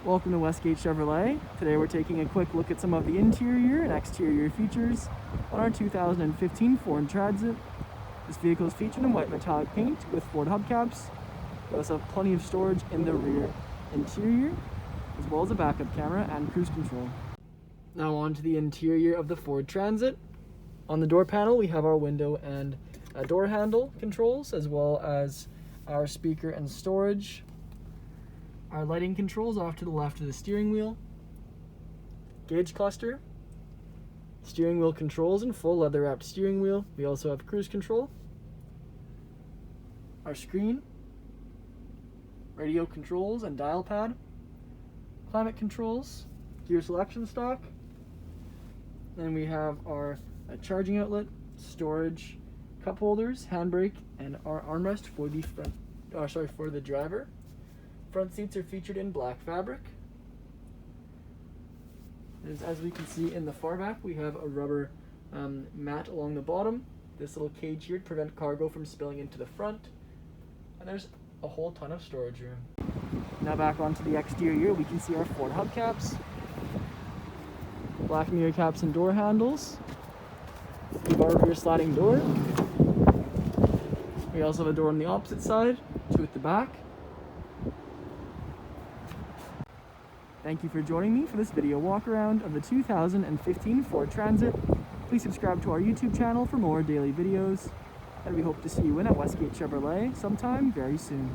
Welcome to Westgate Chevrolet. Today we're taking a quick look at some of the interior and exterior features on our 2015 Ford Transit. This vehicle is featured in white metallic paint with Ford hubcaps. We also have plenty of storage in the rear interior, as well as a backup camera and cruise control. Now on to the interior of the Ford Transit. On the door panel we have our window and door handle controls, as well as our speaker and storage. Our lighting controls off to the left of the steering wheel. Gauge cluster. Steering wheel controls and full leather wrapped steering wheel. We also have cruise control. Our screen. Radio controls and dial pad. Climate controls. Gear selection stalk. Then we have our charging outlet, storage, cup holders, handbrake, and our armrest for the for the driver. Front seats are featured in black fabric. As we can see in the far back, we have a rubber mat along the bottom. This little cage here to prevent cargo from spilling into the front. And there's a whole ton of storage room. Now back onto the exterior, we can see our Ford hubcaps, black mirror caps and door handles. We have our rear sliding door. We also have a door on the opposite side, two at the back. Thank you for joining me for this video walk around of the 2015 Ford Transit. Please subscribe to our YouTube channel for more daily videos, and we hope to see you in at Westgate Chevrolet sometime very soon.